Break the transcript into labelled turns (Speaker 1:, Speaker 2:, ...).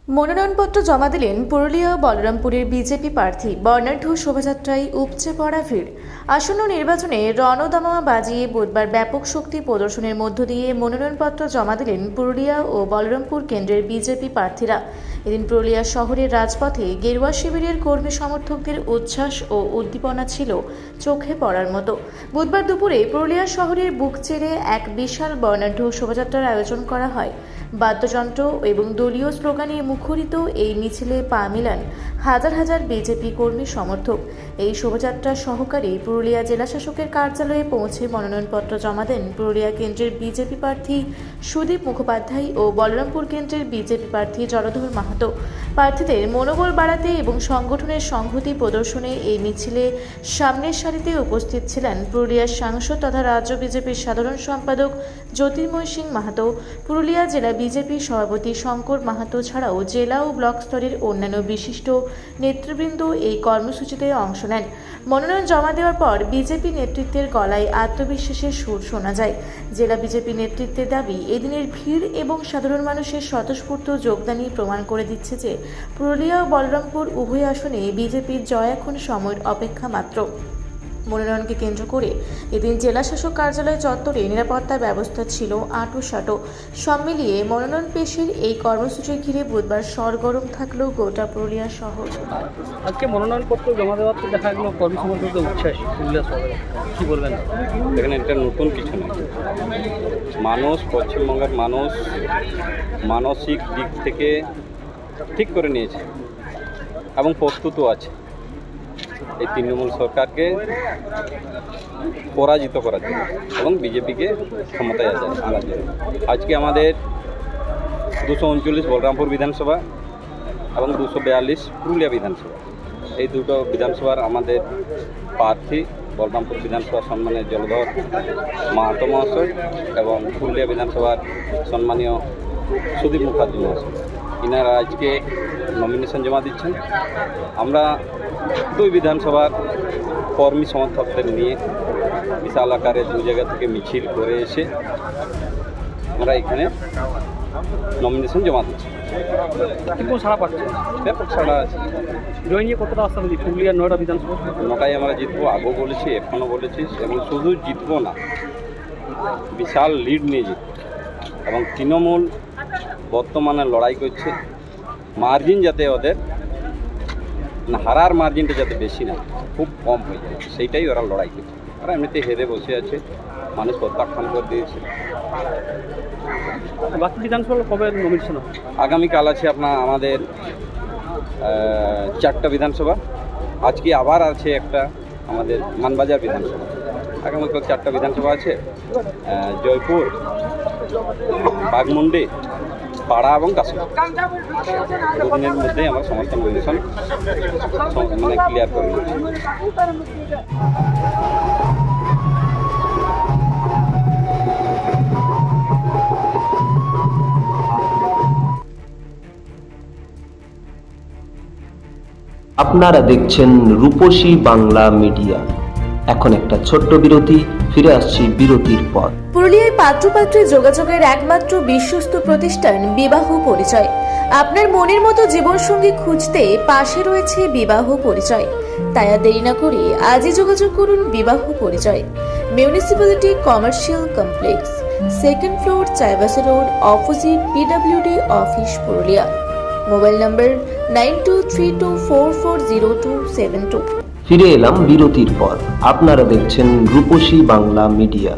Speaker 1: মনোনয়নপত্র জমা দিলেন পুরুলিয়া ও বলরামপুরের বিজেপি প্রার্থী। বর্ণাঢ্য শোভাযাত্রায় উপচে পড়া ভিড়। আসন্ন নির্বাচনে রণদামামা বাজিয়ে বুধবার ব্যাপক শক্তি প্রদর্শনের মধ্য দিয়ে মনোনয়নপত্র জমা দিলেন পুরুলিয়া ও বলরামপুর কেন্দ্রের বিজেপি প্রার্থীরা। এদিন পুরুলিয়া শহরের রাজপথে গেরুয়া শিবিরের কর্মী সমর্থকদের উচ্ছ্বাস ও উদ্দীপনা ছিল চোখে পড়ার মতো। বুধবার দুপুরে পুরুলিয়া শহরের বুক চিরে এক বিশাল বর্ণাঢ্য শোভাযাত্রার আয়োজন করা হয়। বাদ্যযন্ত্র এবং দলীয় স্লোগানে মুখরিত এই মিছিলে পা মিলান হাজার হাজার বিজেপি কর্মী সমর্থক। এই শোভাযাত্রা সহকারে পুরুলিয়া জেলাশাসকের কার্যালয়ে পৌঁছে মনোনয়নপত্র জমা দেন পুরুলিয়া কেন্দ্রের বিজেপি প্রার্থী সুদীপ মুখোপাধ্যায় ও বলরামপুর কেন্দ্রের বিজেপি প্রার্থী জলধর মাহাতো। প্রার্থীদের মনোবল বাড়াতে এবং সংগঠনের সংহতি প্রদর্শনে এই মিছিলে সামনের সারিতে উপস্থিত ছিলেন পুরুলিয়ার সাংসদ তথা রাজ্য বিজেপির সাধারণ সম্পাদক জ্যোতির্ময় সিং মাহাতো, পুরুলিয়া জেলা বিজেপি সভাপতি শঙ্কর মাহাতো ছাড়াও জেলা ও ব্লক স্তরের অন্যান্য বিশিষ্ট নেতৃবৃন্দ এই কর্মসূচিতে অংশ নেন। মনোনয়ন জমা দেওয়ার পর বিজেপি নেতৃত্বের গলায় আত্মবিশ্বাসের সুর শোনা যায়। জেলা বিজেপি নেতৃত্বের দাবি, এদিনের ভিড় এবং সাধারণ মানুষের স্বতঃস্ফূর্ত যোগদানই প্রমাণ করে দিচ্ছে যে পুরুলিয়া ও বলরামপুর উভয় আসনে বিজেপির জয় এখন সময়ের অপেক্ষা মাত্র। মনোনয়নকে কেন্দ্র করে এদিন জেলাশাসক কার্যালয় চত্বরে নিরাপত্তা ব্যবস্থা ছিল আঁটোসাঁটো। সব মিলিয়ে মনোনয়ন পেশের এই কর্মসূচি ঘিরে বুধবার সরগরম থাকলো গোটা পুরুলিয়া শহর।
Speaker 2: আজকে মনোনয়নপত্র জমা দেওয়ার তো দেখা গেল কর্মী সমর্থকদের উচ্ছ্বাস পুরুলিয়া শহরে, কি বলবেন?
Speaker 3: এখানে এটা নতুন কিছু নয়। মানুষ, পশ্চিমবঙ্গের মানুষ মানসিক দিক থেকে ঠিক করে নিয়েছে এবং প্রস্তুতও আছে এই তৃণমূল সরকারকে পরাজিত করার জন্য এবং বিজেপিকে ক্ষমতায় আনার জন্য। আজকে আমাদের 239 বলরামপুর বিধানসভা এবং 242 পুরুলিয়া বিধানসভা, এই দুটো বিধানসভার আমাদের প্রার্থী বলরামপুর বিধানসভার সম্মানের জলধর মাহাতো মহাশয় এবং পুরুলিয়া বিধানসভার সম্মানীয় সুদীপ মুখার্জি মহাশয়, ইনারা আজকে নমিনেশন জমা দিচ্ছেন। আমরা দুই বিধানসভার কর্মী সমর্থকদের নিয়ে বিশাল আকারে দু জায়গা থেকে মিছিল করে এসে আমরা এখানে নমিনেশন জমা দিচ্ছি।
Speaker 2: কিন্তু সারা পাচ্ছে,
Speaker 3: ব্যাপক সারা আছে।
Speaker 2: জয় নিয়ে কতটা আস্থা দিচ্ছি পুরুলিয়ার 9টা বিধানসভা?
Speaker 3: 9টাই আমরা জিতবো, আগেও বলেছি, এখনও বলেছি, এবং শুধু জিতবো না, বিশাল লিড নিয়ে জিতবো। এবং তৃণমূল বর্তমানে লড়াই করছে মার্জিন যাতে ওদের না, হারার মার্জিনটা যাতে বেশি না, খুব কম হয়ে যায়, সেইটাই ওরা লড়াই করছে। ওরা এমনিতে হেরে বসে আছে, মানুষ প্রত্যাখ্যান করে দিয়েছে।
Speaker 2: বাকি বিধানসভা কবে নমিনেশন হবে?
Speaker 3: আগামীকাল আছে আমাদের 4টা বিধানসভা। আজকে আবার আছে একটা আমাদের মানবাজার বিধানসভা। আগামীকাল 4টা বিধানসভা আছে, জয়পুর, বাঘমুন্ডি, পাড়া এবং কাশী। দুদিনের মধ্যেই আমরা সমস্ত নমিনেশন ক্লিয়ার করে নিচ্ছি।
Speaker 4: আপনারা দেখছেন রূপসী বাংলা মিডিয়া। এখন একটা ছোট্ট বিরতি, ফিরে আসছি বিরতির পর।
Speaker 1: পুরুলিয়ায় পাত্রপাত্রী যোগাযোগের একমাত্র বিশ্বস্ত প্রতিষ্ঠান বিবাহ পরিচয়। আপনার মনের মতো জীবনসঙ্গী খুঁজতে পাশে রয়েছে বিবাহ পরিচয়। তাই আর দেরি না করে আজই যোগাযোগ করুন বিবাহ পরিচয়। Municipality commercial complex, 2nd floor, Chaibasa road, opposite PWD office, Purulia. Mobile নম্বর 9232440272।
Speaker 4: ফিরে এলাম বিরতির পর। আপনারা দেখছেন রূপসী বাংলা মিডিয়া।